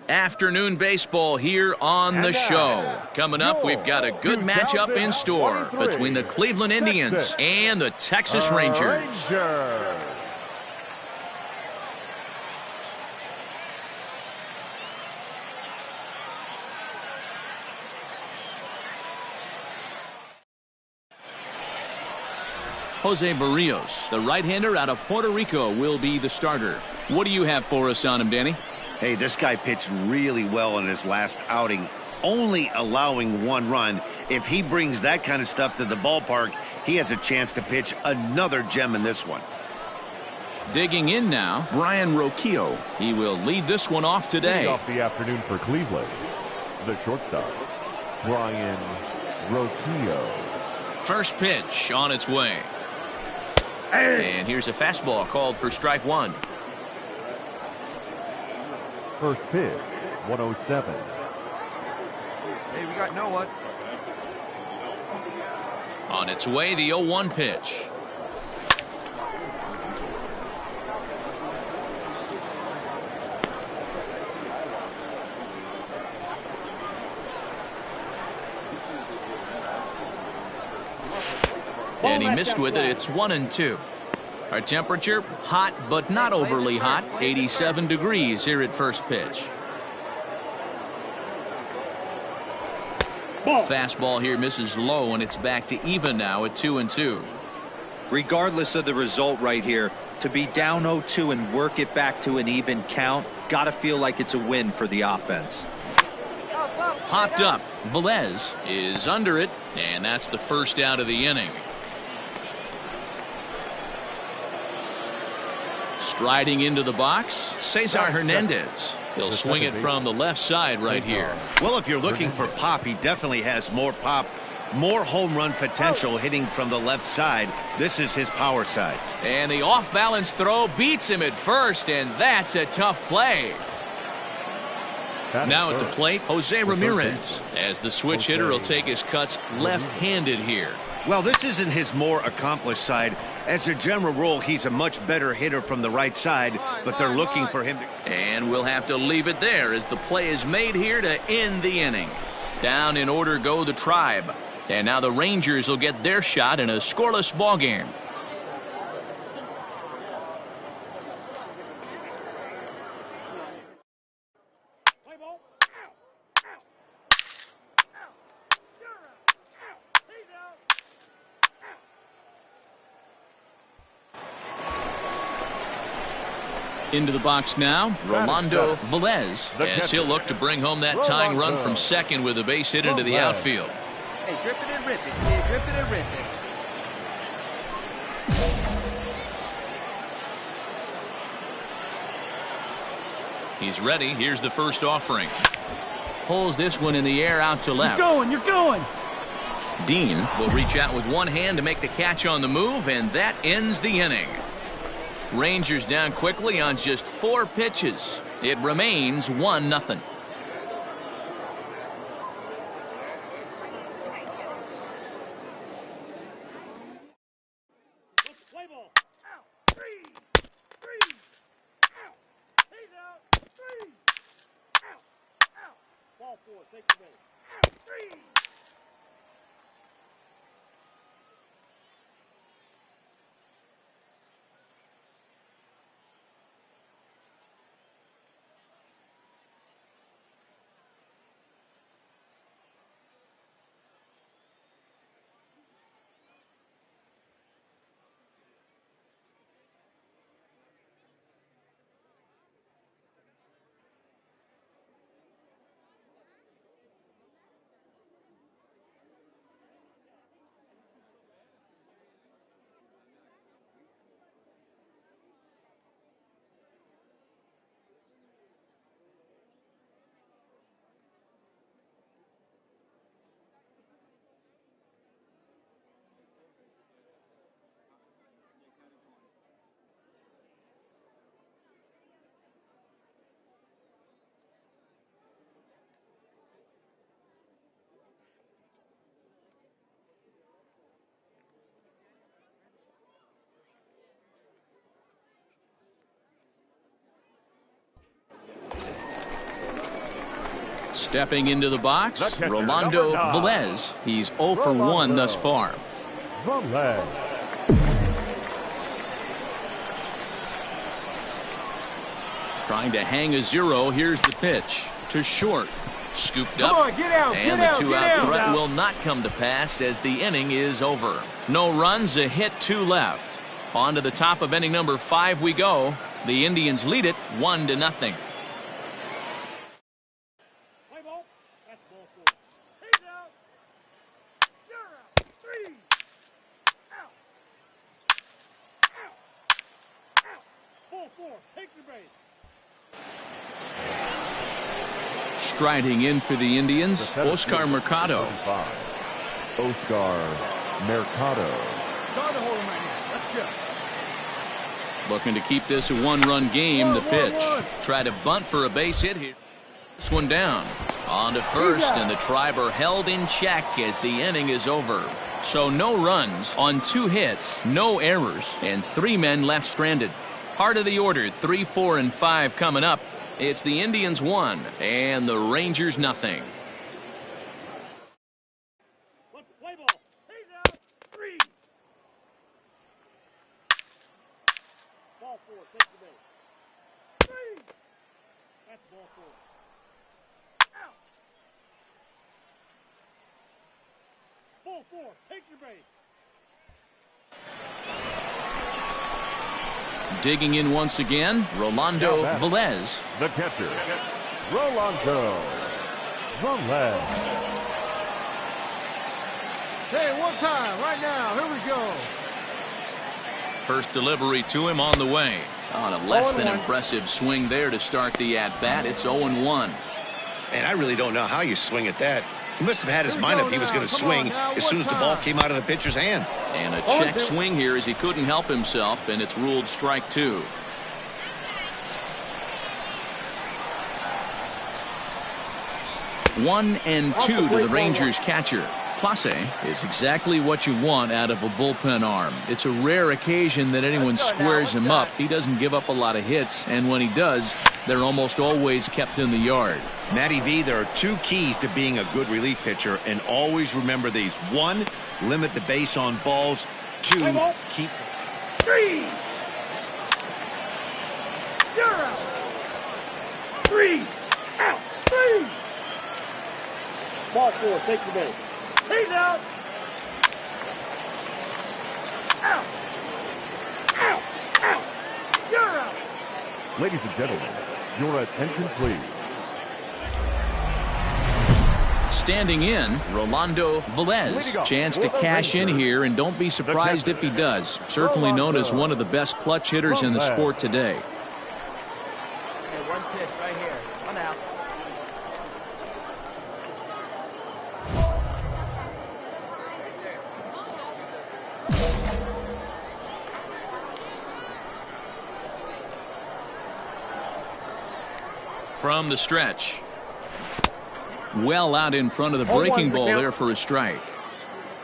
Afternoon baseball here on the show. Coming up, we've got a good matchup in store between the Cleveland Indians and the Texas Rangers. Jose Barrios, the right-hander out of Puerto Rico, will be the starter. What do you have for us on him, Danny? Hey, this guy pitched really well in his last outing, only allowing 1 run. If he brings that kind of stuff to the ballpark, he has a chance to pitch another gem in this one. Digging in now, Brian Roquillo. He will lead this one off today. Leading off the afternoon for Cleveland, the shortstop, Brian Roquillo. First pitch on its way. And here's a fastball called for strike 1. First pitch, 107. Hey, we got no one. On its way, the 0-1 pitch. And he missed with it. It's 1-2. Our temperature, hot but not overly hot, 87 degrees here at first pitch. Fastball here misses low, and it's back to even now at 2-2. Regardless of the result right here, to be down 0-2 and work it back to an even count, gotta feel like it's a win for the offense. Popped up. Velez is under it, and that's the first out of the inning. Striding into the box, Cesar Hernandez. He'll swing it from the left side right here. Well, if you're looking for pop, he definitely has more pop, more home run potential hitting from the left side. This is his power side. And the off-balance throw beats him at first, and that's a tough play. Now at the plate, Jose Ramirez, as the switch hitter will take his cuts left-handed here. Well, this isn't his more accomplished side. As a general rule, he's a much better hitter from the right side, but they're looking for him to... And we'll have to leave it there as the play is made here to end the inning. Down in order go the Tribe. And now the Rangers will get their shot in a scoreless ball game. Into the box now, Rolando Velez, as he'll look to bring home that tying run from second with a base hit into the outfield. Hey, drip it and rip it. Hey, drip it and rip it. He's ready. Here's the first offering. Pulls this one in the air out to left. You're going. Dean will reach out with one hand to make the catch on the move, and that ends the inning. Rangers down quickly on just 4 pitches. It remains 1-0. Stepping into the box, Rolando Velez. He's 0 for 1 thus far. Velez. Trying to hang a 0. Here's the pitch to short. Scooped up. Come on, get out, and get the out, 2-out threat get out. will not come to pass as the inning is over. No runs, a hit, 2 left. On to the top of inning number 5 we go. The Indians lead it 1-0. Play ball. That's ball 4. He's out. You're out. 3. Out. Out. Out. Ball 4. Take the base. Striding in for the Indians, Oscar Mercado. Oscar Mercado. Start the hold him right here. Let's go. Looking to keep this a 1-run game. The pitch. Try to bunt for a base hit here. This one down. On to first, and the Triber held in check as the inning is over. So no runs on 2 hits, no errors, and 3 men left stranded. Heart of the order, 3, 4, and 5 coming up. It's the Indians 1 and the Rangers nothing. Let's play ball. He's out. 3. Ball 4. Take the base. 3. That's ball 4. Out. Ball 4. Take your base. Digging in once again, Rolando Velez. The catcher, Rolando Velez. Hey, one time, right now. Here we go. First delivery to him on the way. On a less than impressive swing there to start the at-bat. It's 0-1. And I really don't know how you swing at that. He must have had his mind up he was going to swing as soon as the ball came out of the pitcher's hand. And a check swing here as he couldn't help himself, and it's ruled strike 2. One and 2 to the Rangers catcher. Clase is exactly what you want out of a bullpen arm. It's a rare occasion that anyone squares him up. He doesn't give up a lot of hits, and when he does, they're almost always kept in the yard. Matty V, there are 2 keys to being a good relief pitcher, and always remember these. 1, limit the base on balls. 2, keep... 3. You're out. 3. Out. 3. Ball 4. Take the base. He's out. Out. Out. Out. You're out. Ladies and gentlemen, your attention please. Standing in, Rolando Velez. Chance to cash in here, and don't be surprised if he does. Certainly known as one of the best clutch hitters in the sport today. Hey, one pitch right here. One out. From the stretch. Well out in front of the breaking ball there for a strike.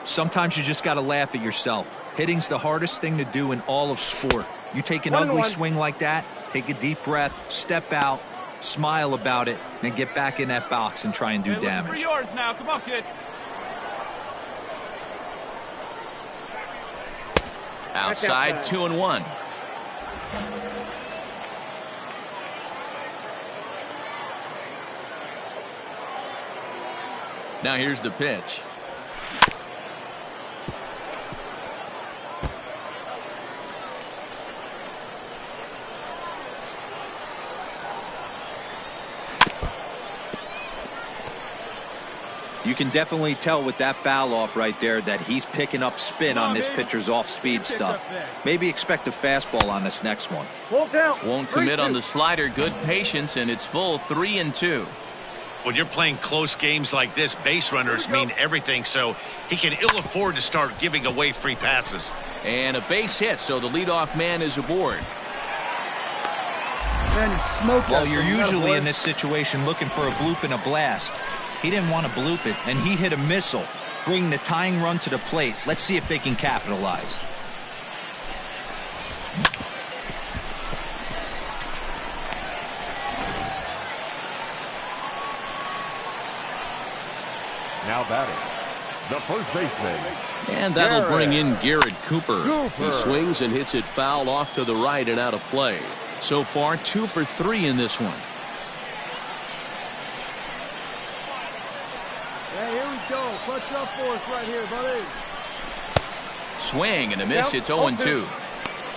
Sometimes you just got to laugh at yourself. Hitting's the hardest thing to do in all of sport. You take an ugly swing like that, take a deep breath, step out, smile about it, and get back in that box and try and do damage. For yours now. Come on, kid. Outside, 2-1. Now here's the pitch. You can definitely tell with that foul off right there that he's picking up spin on this pitcher's off-speed stuff. Maybe expect a fastball on this next one. Won't commit on the slider. Good patience, and it's full 3-2. When you're playing close games like this, base runners mean everything, so he can ill afford to start giving away free passes. And a base hit, so the leadoff man is aboard. Well, you're usually in this situation looking for a bloop and a blast. He didn't want to bloop it, and he hit a missile, bringing the tying run to the plate. Let's see if they can capitalize. Now batting, the first baseman. And that'll bring in Garrett Cooper. He swings and hits it foul off to the right and out of play. So far, 2 for 3 in this one. Hey, here we go. Clutch up for us right here, buddy. Swing and a miss. It's 0-2.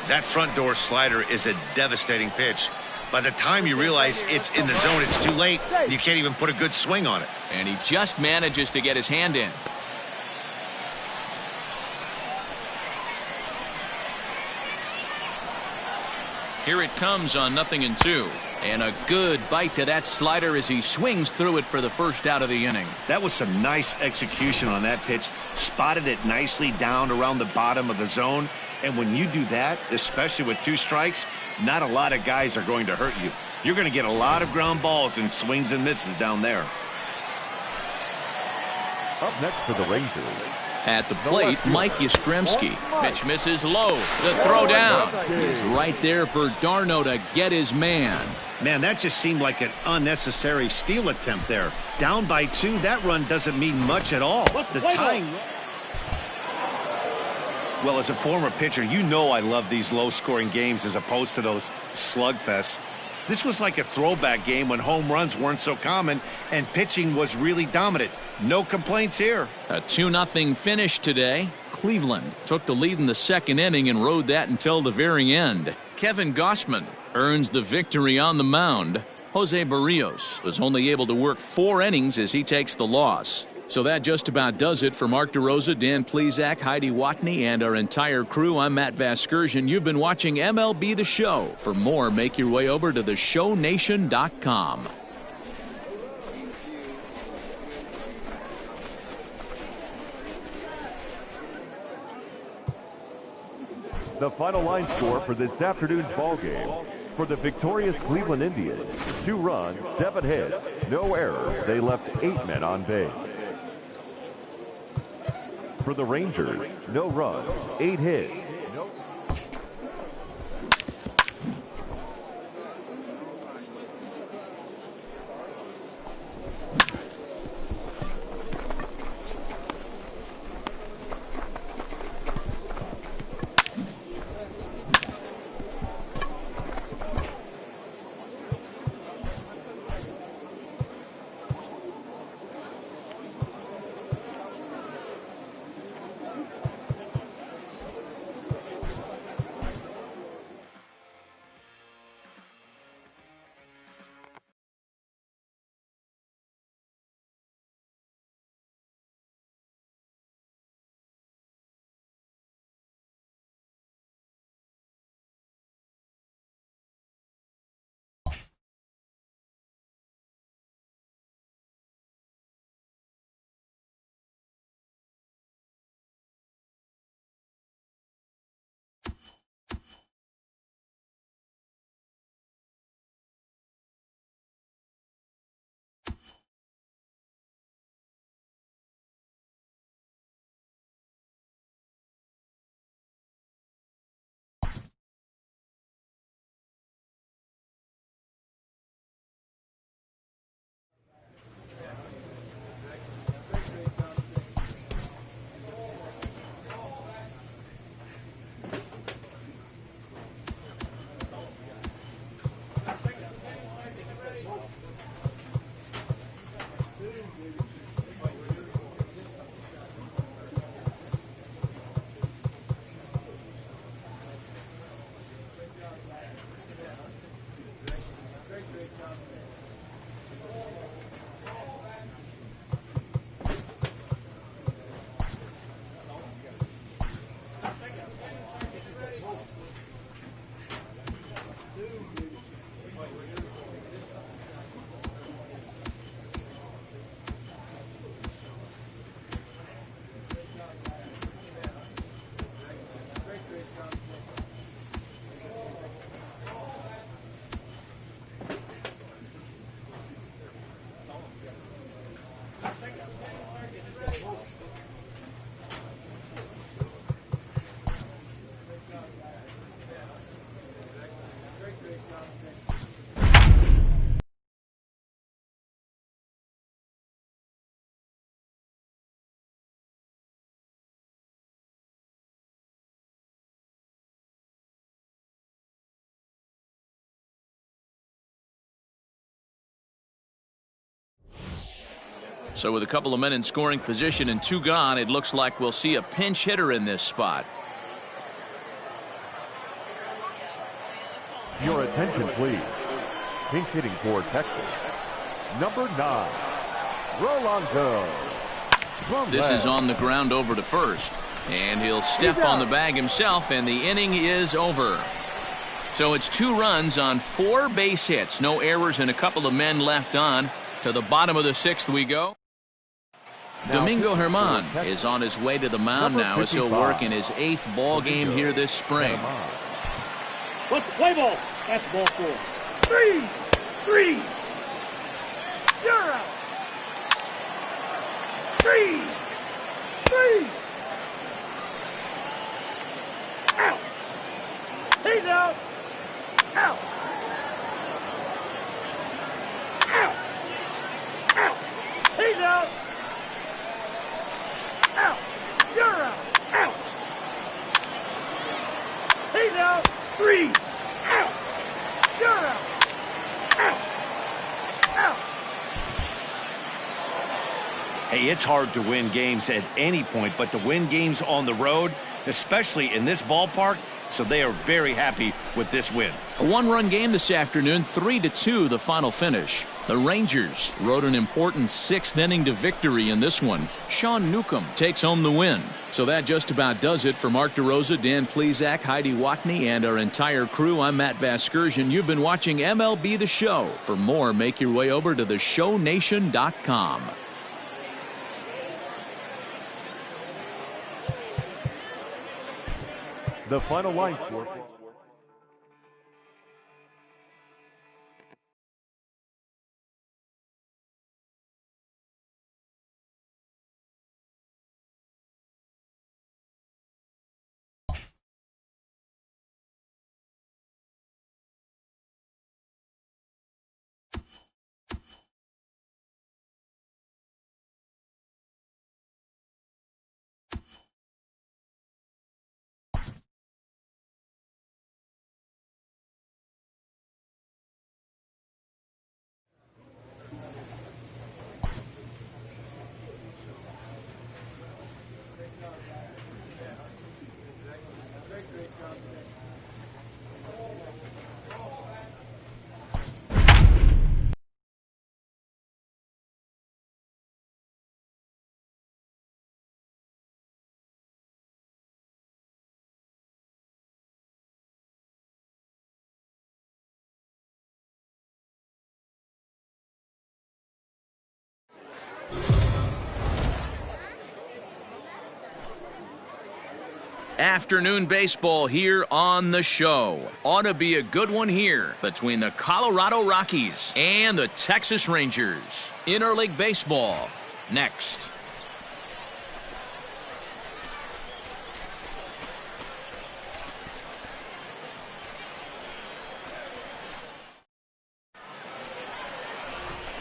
That front door slider is a devastating pitch. By the time you realize it's in the zone, it's too late. You can't even put a good swing on it. And he just manages to get his hand in. Here it comes on 0-2. And a good bite to that slider as he swings through it for the first out of the inning. That was some nice execution on that pitch. Spotted it nicely down around the bottom of the zone. And when you do that, especially with 2 strikes, not a lot of guys are going to hurt you. You're going to get a lot of ground balls and swings and misses down there. Up next for the Rangers. At the plate, Mike Yastrzemski. Pitch misses low. The throw down. He's right there for Darno to get his man. Man, that just seemed like an unnecessary steal attempt there. Down by 2, that run doesn't mean much at all. The tying. Well, as a former pitcher, you know I love these low-scoring games as opposed to those slugfests. This was like a throwback game when home runs weren't so common and pitching was really dominant. No complaints here. A 2-0 finish today. Cleveland took the lead in the second inning and rode that until the very end. Kevin Gausman earns the victory on the mound. Jose Barrios was only able to work 4 innings as he takes the loss. So that just about does it for Mark DeRosa, Dan Plesac, Heidi Watney, and our entire crew. I'm Matt Vasgersian. You've been watching MLB The Show. For more, make your way over to theshownation.com. The final line score for this afternoon's ball game. For the victorious Cleveland Indians, 2 runs, 7 hits, no errors. They left 8 men on base. For the Rangers, no runs, 8 hits. So with a couple of men in scoring position and 2 gone, it looks like we'll see a pinch hitter in this spot. Your attention, please. Pinch hitting for Texas. Number 9, Rolando. This is on the ground over to first. And he'll step on the bag himself, and the inning is over. So it's 2 runs on 4 base hits. No errors and a couple of men left on. To the bottom of the 6th we go. Domingo Germán is on his way to the mound now as he'll work in his 8th ball game here this spring. What's the play ball? That's ball 4. 3. You're out. 3. Out. He's out. Out. Out. Out. He's out. Out. You're out. Out. He's out. 3. Out. You're out. Out. Out. Hey, it's hard to win games at any point, but to win games on the road, especially in this ballpark, so they are very happy with this win. A 1-run game this afternoon, 3-2 the final finish. The Rangers rode an important 6th inning to victory in this one. Sean Newcomb takes home the win. So that just about does it for Mark DeRosa, Dan Plesac, Heidi Watney, and our entire crew. I'm Matt Vasgersian. You've been watching MLB The Show. For more, make your way over to theshownation.com. The final line score. Afternoon baseball here on the show. Ought to be a good one here between the Colorado Rockies and the Texas Rangers. Interleague baseball next.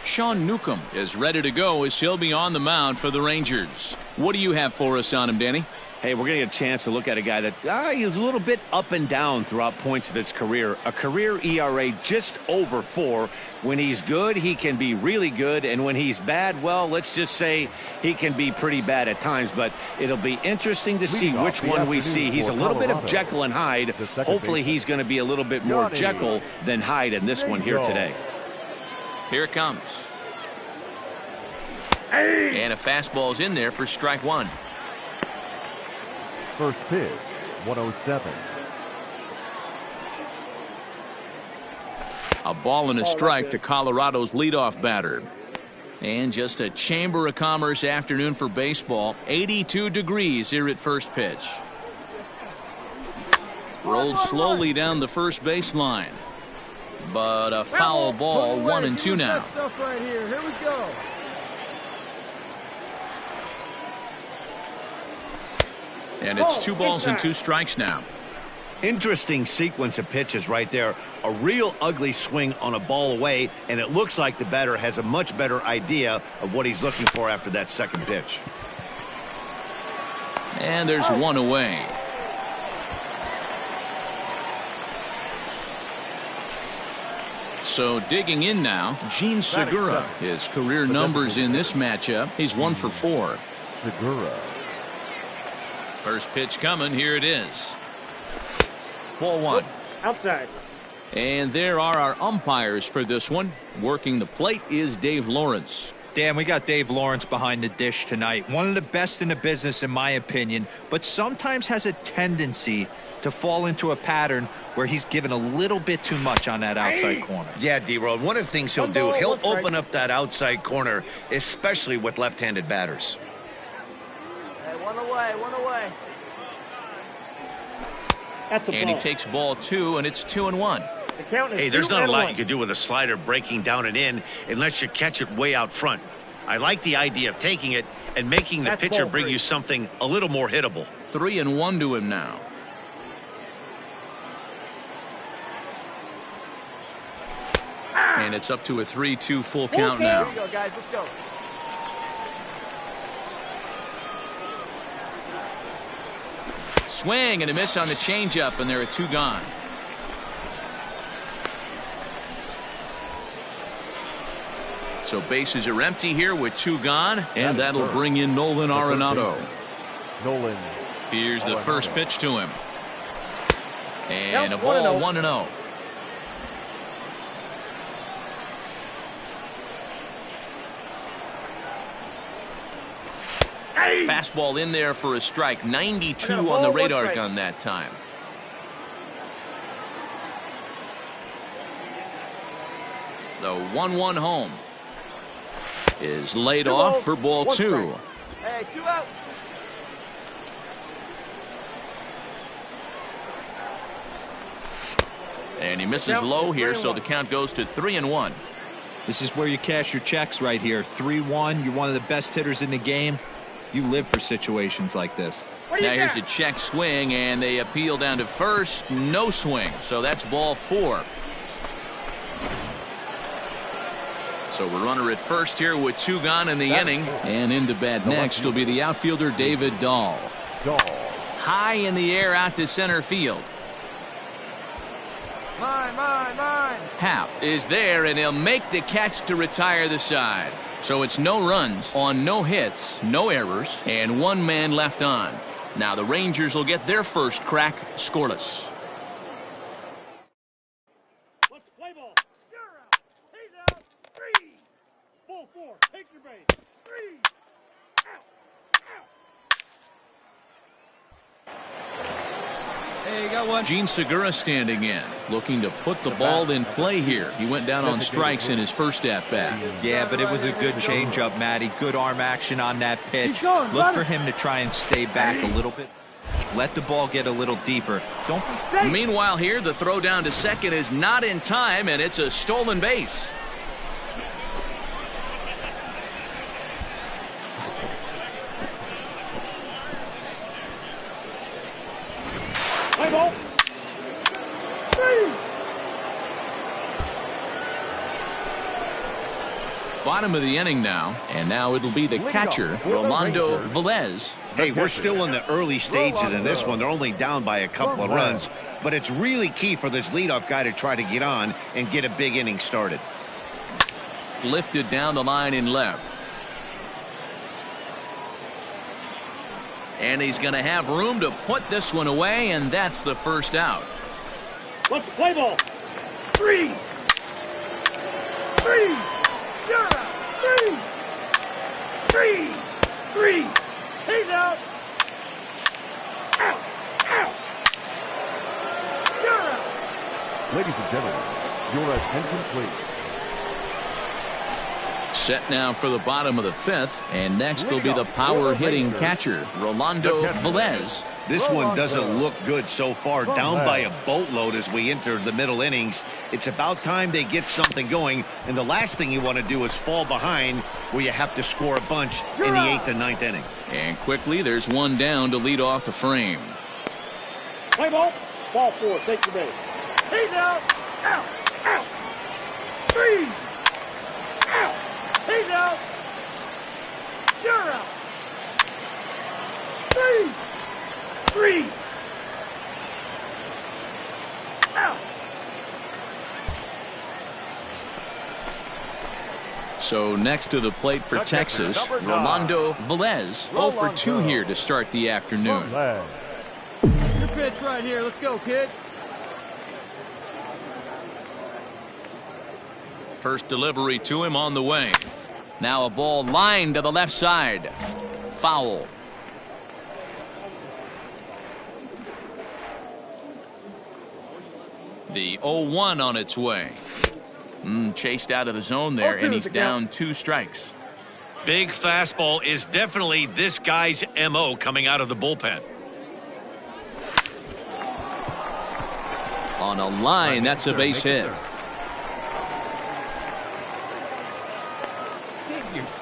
Sean Newcomb is ready to go as he'll be on the mound for the Rangers. What do you have for us on him, Danny? Hey, we're going to get a chance to look at a guy that he's a little bit up and down throughout points of his career. A career ERA just over 4. When he's good, he can be really good. And when he's bad, well, let's just say he can be pretty bad at times. But it'll be interesting to see which one we see. He's a little bit of Jekyll and Hyde. Hopefully he's going to be a little bit more Jekyll than Hyde in this one here today. Here it comes. And a fastball's in there for strike 1. First pitch, 107. A ball and a strike to Colorado's leadoff batter. And just a chamber of commerce afternoon for baseball. 82 degrees here at first pitch. Rolled slowly down the first baseline. But a foul ball, 1-2 now. Here we go. And it's 2 balls and 2 strikes now. Interesting sequence of pitches right there. A real ugly swing on a ball away, and it looks like the batter has a much better idea of what he's looking for after that second pitch. And there's 1 away. So digging in now, Gene Segura. His career numbers in this matchup, he's 1 for 4. Segura. First pitch coming, here it is. Ball 1. Outside. And there are our umpires for this one. Working the plate is Dave Lawrence. Dan, we got Dave Lawrence behind the dish tonight. One of the best in the business, in my opinion, but sometimes has a tendency to fall into a pattern where he's given a little bit too much on that outside corner. Yeah, D-Road, one of the things he'll do, he'll open up that outside corner, especially with left-handed batters. Hey, one away, one away. That's a And ball. he takes ball 2, and it's 2-1. The count is Hey, there's 2 not a and lot 1. you can do with a slider breaking down and in unless you catch it way out front. I like the idea of taking it and making the That's pitcher ball bring 3. you something a little more hittable. 3-1 to him now. And it's up to a 3-2 full count now. Let's go, guys. Let's go. Swing and a miss on the changeup, and there are 2 gone. So bases are empty here with 2 gone, and that'll bring in Nolan Arenado. Nolan. Here's the first pitch to him. And a Yep, ball 1-0. 1-0. Hey! Fastball in there for a strike. 92 I got a on the ball, 1 radar strike. gun that time. The 1-1 home is laid 2 off balls, for ball 1 2. strike. Hey, 2 out. And he misses Count low is here, 3-1. so the count goes to 3-1. This is where you cash your checks right here. 3-1. You're one of the best hitters in the game. You live for situations like this. What do Now you here's got? a check swing, and they appeal down to first. No swing, so that's ball 4. So we're runner at first here with 2 gone in the inning. And into bat next will be the outfielder David Dahl. Dahl. High in the air out to center field. Mine, mine, mine. Happ is there, and he'll make the catch to retire the side. So it's no runs on no hits, no errors, and 1 man left on. Now the Rangers will get their first crack scoreless. Let's play ball. You're out. He's out. 3. Ball 4. Take your base. 3. Out. Hey, you got one. Gene Segura standing in, looking to put the ball in play here. He went down on strikes in his first at-bat. Yeah, but it was a good changeup, Matty. Good arm action on that pitch. Keep going, Look run for it. him to try and stay back a little bit. Let the ball get a little deeper. Don't be Meanwhile here, the throw down to second is not in time, and it's a stolen base. Play ball. 3. Bottom of the inning now, and now it'll be the catcher, Rolando Velez. Hey, we're still in the early stages in this one. They're only down by a couple of runs, but it's really key for this leadoff guy to try to get on and get a big inning started. Lifted down the line in left. And he's going to have room to put this one away, and that's the first out. Let's play ball. 3. 3. You're out. 3. 3. 3. He's out. Out. Out. You're out. Ladies and gentlemen, your attention please. Set now for the bottom of the 5th, and next will be the power-hitting catcher, Rolando Velez. This one doesn't look good so far, down by a boatload as we enter the middle innings. It's about time they get something going, and the last thing you want to do is fall behind where you have to score a bunch in the 8th and 9th inning. And quickly, there's one down to lead off the frame. Play ball. Ball 4. Take your base. He's out. Out. Out. 3. Out. He's out. You're out. 3. 3. Out. So next to the plate for Texas, Rolando Velez, 0 for 2 here to start the afternoon. Your pitch right here. Let's go, kid. First delivery to him on the way. Now a ball lined to the left side. Foul. The 0-1 on its way. Chased out of the zone there, and he's down 2 strikes. Big fastball is definitely this guy's MO coming out of the bullpen. On a line, that's a base hit.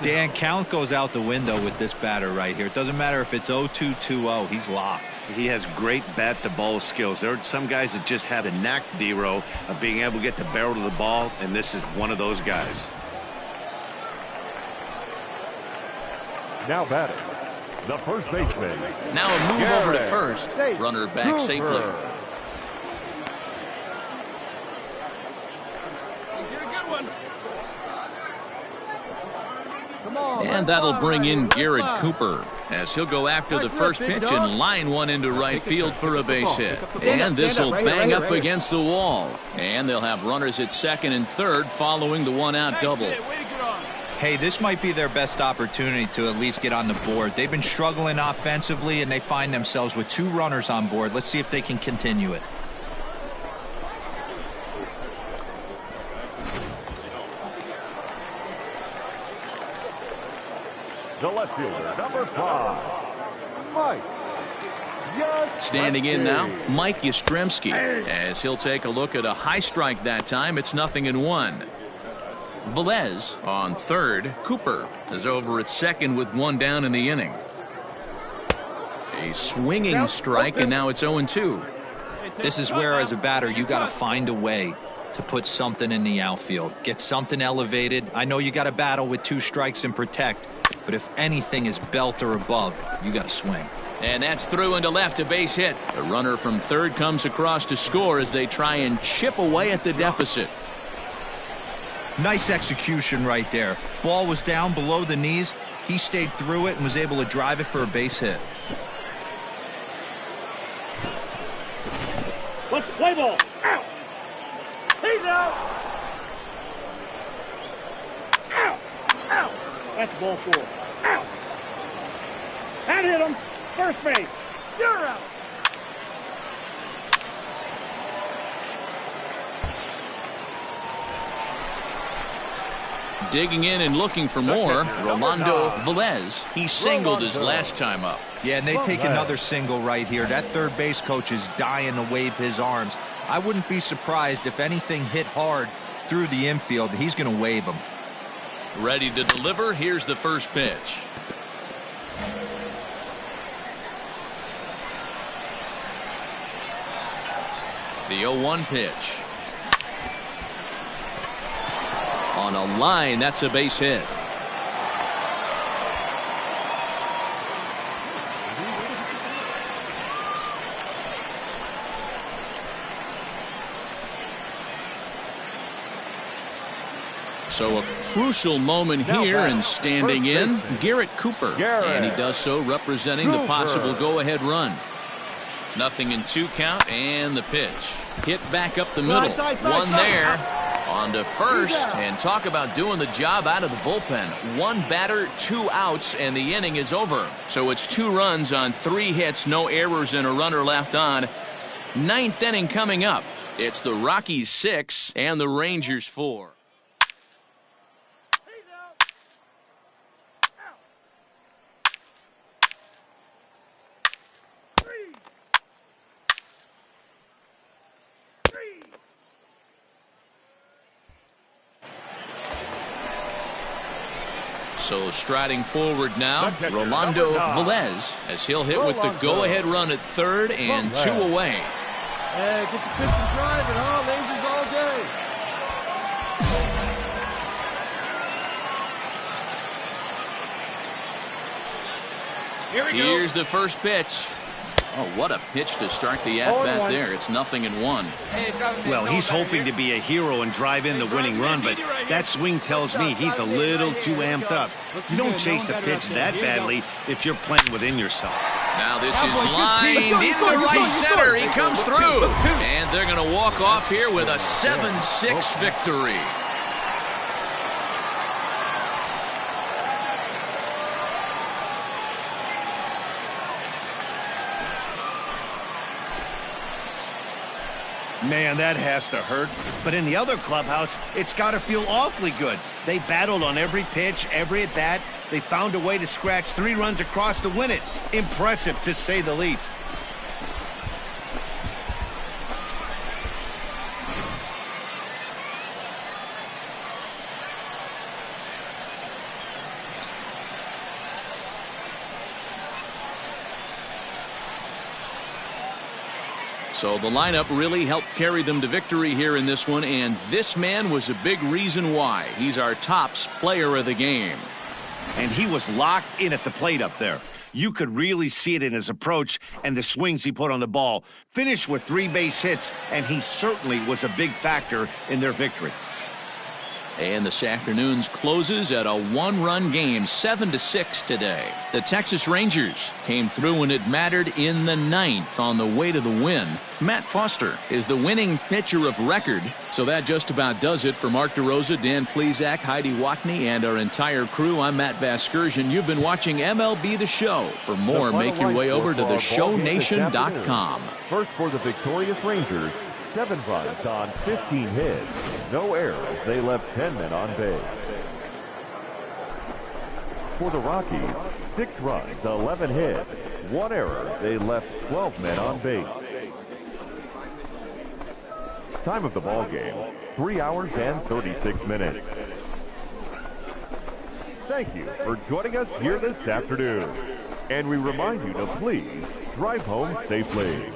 Dan, count goes out the window with this batter right here. It doesn't matter if it's 0-2, 2-0. He's locked. He has great bat-to-ball skills. There are some guys that just have a knack, D-Row, of being able to get the barrel to the ball, and this is one of those guys. Now batting, the first baseman. Now a move over to first. Runner back safely. And that'll bring in Garrett Cooper as he'll go after the first pitch and line one into right field for a base hit. And this will bang up against the wall. And they'll have runners at second and third following the one-out double. Hey, this might be their best opportunity to at least get on the board. They've been struggling offensively, and they find themselves with 2 runners on board. Let's see if they can continue it. The left fielder, number 5, Mike. Standing in now, Mike Yastrzemski, as he'll take a look at a high strike that time. It's 0-1. Velez on third. Cooper is over at second with 1 down in the inning. A swinging strike, and now it's 0-2. This is where, as a batter, you got to find a way to put something in the outfield. Get something elevated. I know you got to battle with 2 strikes and protect, but if anything is belt or above, you got to swing. And that's through into left, a base hit. The runner from third comes across to score as they try and chip away at the deficit. Nice execution right there. Ball was down below the knees. He stayed through it and was able to drive it for a base hit. Let's play ball. Out. He's out. Out. Out. That's ball 4. Out. That hit him. First base. You're out. Digging in and looking for more, Rolando Velez. He singled his last time up. Yeah, and they take another single right here. That third base coach is dying to wave his arms. I wouldn't be surprised if anything hit hard through the infield. He's going to wave them. Ready to deliver. Here's the first pitch. The 0-1 pitch. On a line, that's a base hit. So a crucial moment here, and standing in, Garrett Cooper. And he does so representing the possible go-ahead run. 0-2 count, and the pitch. Hit back up the middle. One there. On to first, and talk about doing the job out of the bullpen. 1 batter, 2 outs, and the inning is over. So it's 2 runs on 3 hits, no errors, and a runner left on. 9th inning coming up. It's the Rockies 6 and the Rangers 4. So striding forward now, Rolando Velez, as he'll hit with the go-ahead run at third and 2 away. Hey, get your pitch and drive it, huh? Rangers all day. Here we go. Here's the first pitch. Oh, what a pitch to start the at-bat there. It's 0-1. Well, he's hoping to be a hero and drive in the winning run, but that swing tells me he's a little too amped up. You don't chase a pitch that badly if you're playing within yourself. Now this is lined into right center. He comes through. And they're going to walk off here with a 7-6 victory. Man, that has to hurt. But in the other clubhouse, it's got to feel awfully good. They battled on every pitch, every at-bat. They found a way to scratch 3 runs across to win it. Impressive, to say the least. So the lineup really helped carry them to victory here in this one, and this man was a big reason why. He's our tops player of the game. And he was locked in at the plate up there. You could really see it in his approach and the swings he put on the ball. Finished with 3 base hits, and he certainly was a big factor in their victory. And this afternoon's closes at a 1-run game, 7-6 today. The Texas Rangers came through when it mattered in the 9th on the way to the win. Matt Foster is the winning pitcher of record. So that just about does it for Mark DeRosa, Dan Plesac, Heidi Watney, and our entire crew. I'm Matt Vasgersian. You've been watching MLB The Show. For more, make your way over to theshownation.com. First for the victorious Rangers, 7 runs on 15 hits. No errors. They left 10 men on base. For the Rockies, 6 runs, 11 hits. 1 error. They left 12 men on base. Time of the ball game, 3 hours and 36 minutes. Thank you for joining us here this afternoon. And we remind you to please drive home safely.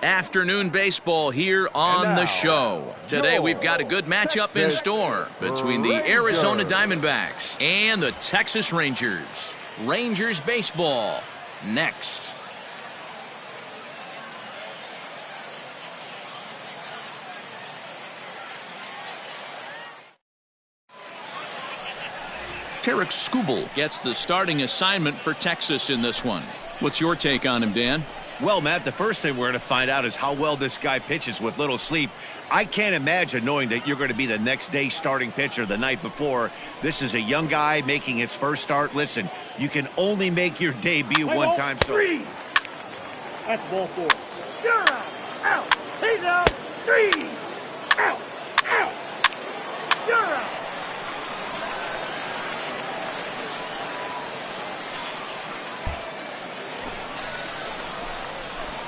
Afternoon baseball here on the show. Today we've got a good matchup in store between the Arizona Diamondbacks and the Texas Rangers. Rangers baseball next. Tarek Skubal gets the starting assignment for Texas in this one. What's your take on him, Dan? Well, Matt, the first thing we're going to find out is how well this guy pitches with little sleep. I can't imagine knowing that you're going to be the next day starting pitcher the night before. This is a young guy making his first start. Listen, you can only make your debut one time. So Three. That's ball four. You're out. Out. He's out. Three. Out. Out. You're out.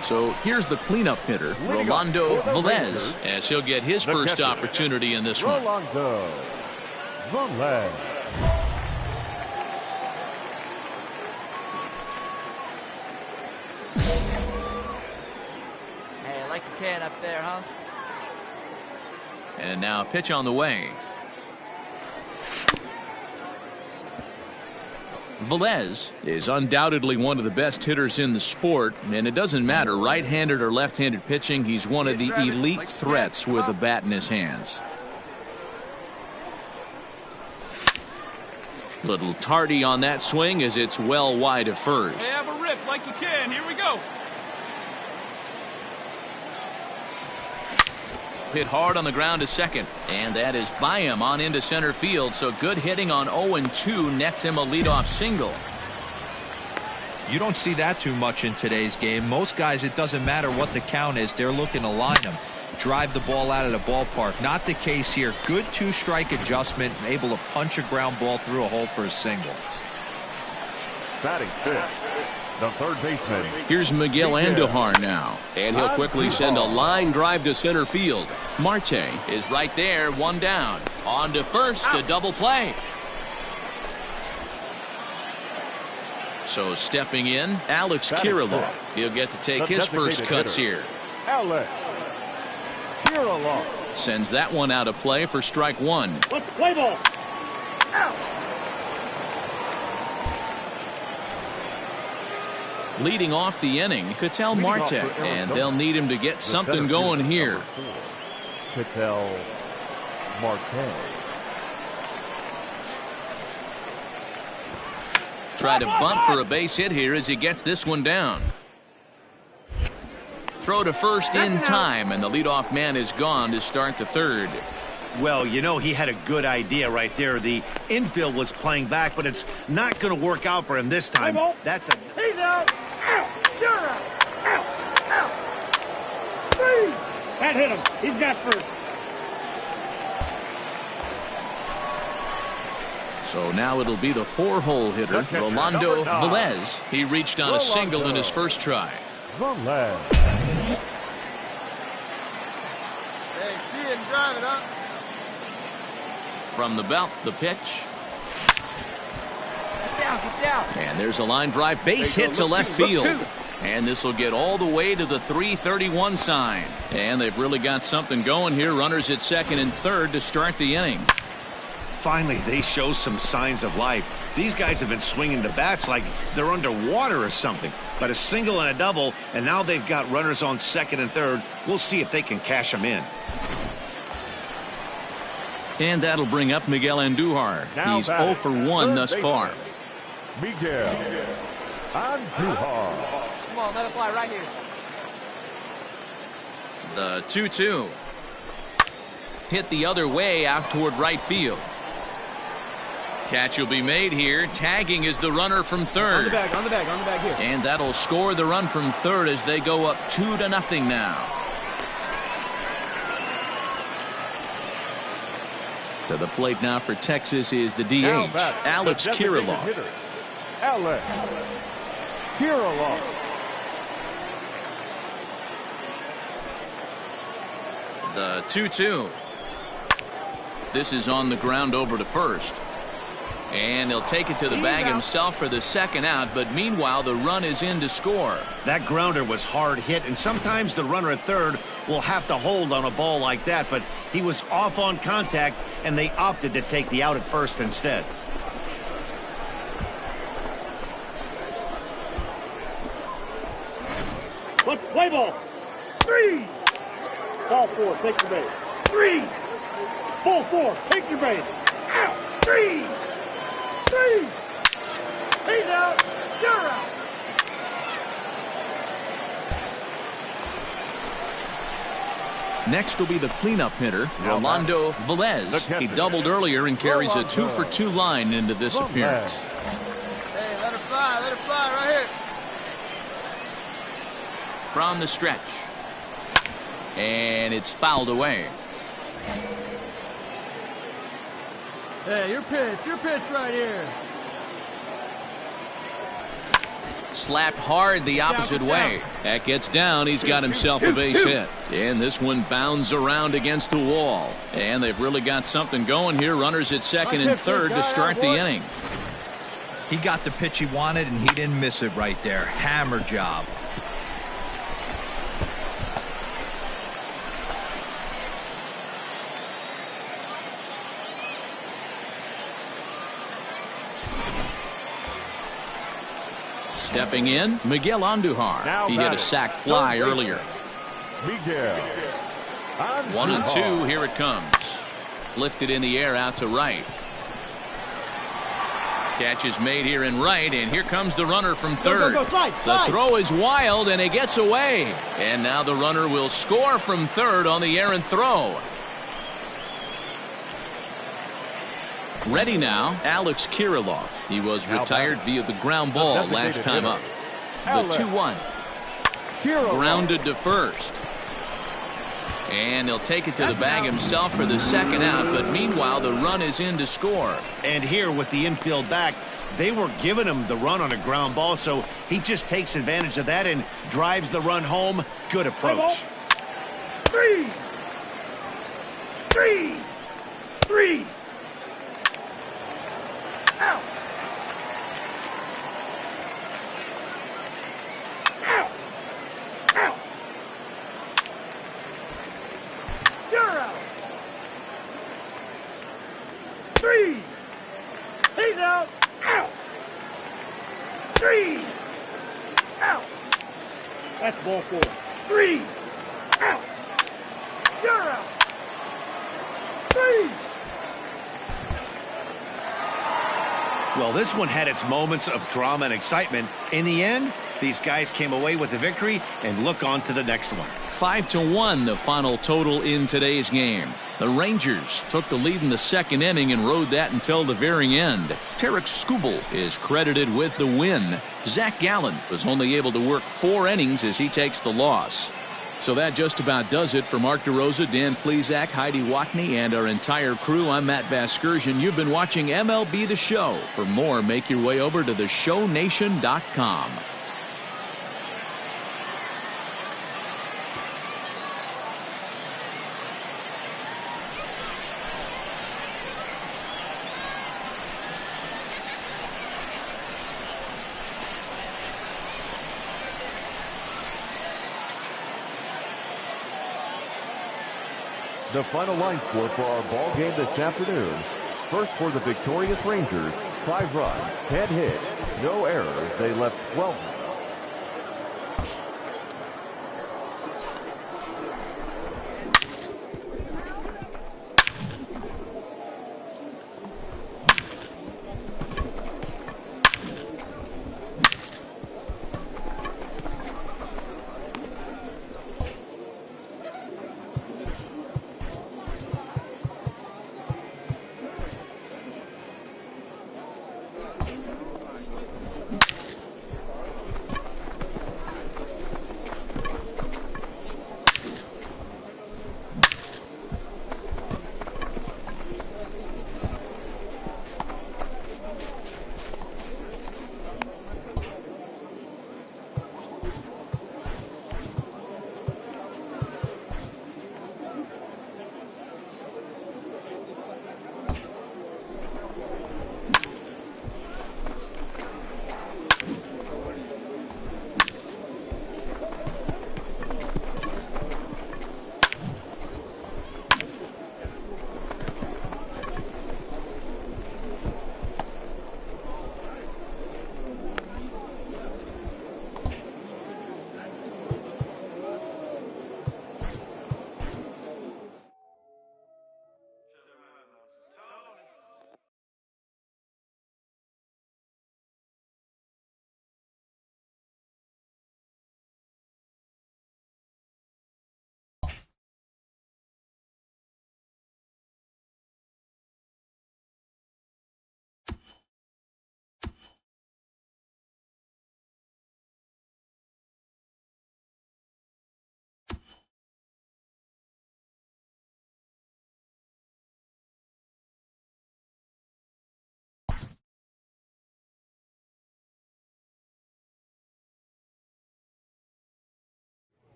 So here's the cleanup hitter, Rolando Velez, as he'll get his first opportunity in this one. Rolando Velez. Hey, I like the can up there, huh? And now pitch on the way. Velez is undoubtedly one of the best hitters in the sport, and it doesn't matter right-handed or left-handed pitching. He's one of the elite threats with a bat in his hands. Little tardy on that swing as it's well wide of first. Hey, have a rip like you can. Here we go. Hit hard on the ground to second, and that is by him on into center field. So good hitting on 0-2 nets him a leadoff single. You don't see that too much in today's game. Most guys, it doesn't matter what the count is, they're looking to line them, drive the ball out of the ballpark. Not the case here. Good two-strike adjustment, able to punch a ground ball through a hole for a single. Batting fifth, the third baseman. Here's Miguel Andujar now, and he'll quickly send a line drive to center field. Marte is right there, one down. On to first, a double play. So stepping in, Alex Kirilloff. He'll get to take his first cuts here. Alex Kirilloff sends that one out of play for strike one. Let's play ball. Out. Leading off the inning, Ketel Marte, and they'll need him to get something going here. Ketel Marte. Try to bunt for a base hit here as he gets this one down. Throw to first in time, and the leadoff man is gone to start the third. Well, you know, he had a good idea right there. The infield was playing back, but it's not going to work out for him this time. That's a... He's out. Out. You're out. Out. Out. Three. That hit him. He's got first. So now it'll be the 4-hole hitter, Rolando Velez. He reached on a single in his first try. Velez. Hey, see it and drive it up. From the belt, the pitch. Get down, get down. And there's a line drive base hit to left field. And this will get all the way to the 331 sign. And they've really got something going here. Runners at second and third to start the inning. Finally, they show some signs of life. These guys have been swinging the bats like they're underwater or something. But a single and a double, and now they've got runners on second and third. We'll see if they can cash them in. And that'll bring up Miguel Andujar. He's 0 for 1 thus far. Miguel Andujar. Come on, let it fly right here. The 2-2. Hit the other way out toward right field. Catch will be made here. Tagging is the runner from third. On the bag, on the bag, on the bag here. And that'll score the run from third as they go up 2-0 now. To the plate now for Texas is the DH, Alex Kirilloff. Alex Kirilloff. The 2-2. This is on the ground over to first. And he'll take it to the bag himself for the second out, but meanwhile the run is in to score. That grounder was hard hit, and sometimes the runner at third will have to hold on a ball like that, but he was off on contact, and they opted to take the out at first instead. Let's play ball. 3. Ball 4, take your base. 3. Ball 4, take your base. Out. 3. 3. He's out. You're out. Next will be the cleanup hitter, Rolando Velez. He doubled earlier and carries a 2 for 2 line into this appearance. Hey, let it fly right here. From the stretch. And it's fouled away. Hey, your pitch right here. Slapped hard the opposite way. That gets down. He's got himself a base hit. And this one bounds around against the wall. And they've really got something going here. Runners at second and third to start the inning. He got the pitch he wanted, and he didn't miss it right there. Hammer job. Stepping in, Miguel Andujar. He hit a sac fly earlier. Miguel Andujar. 1-2, here it comes. Lifted in the air out to right. Catch is made here in right, and here comes the runner from third. Go, slide. The throw is wild, and it gets away. And now the runner will score from third on the errant throw. Ready now, Alex Kirilloff. He was retired via the ground ball last time up. The 2-1. Grounded to first. And he'll take it to the bag himself for the second out, but meanwhile the run is in to score. And here with the infield back, they were giving him the run on a ground ball, so he just takes advantage of that and drives the run home. Good approach. 3. 3. 3. Out. Out. Out. You're out. 3. He's out. Out. 3. Out. That's ball 4. 3. Out. You're out. 3. Well, this one had its moments of drama and excitement. In the end, these guys came away with the victory and look on to the next one. 5-1 the final total in today's game. The Rangers took the lead in the second inning and rode that until the very end. Tarek Skubal is credited with the win. Zach Gallen was only able to work 4 innings as he takes the loss. So that just about does it for Mark DeRosa, Dan Plesac, Heidi Watney, and our entire crew. I'm Matt Vasgersian. You've been watching MLB The Show. For more, make your way over to theshownation.com. The final line score for our ball game this afternoon. First for the victorious Rangers, 5 runs, 10 hits, no errors. They left 12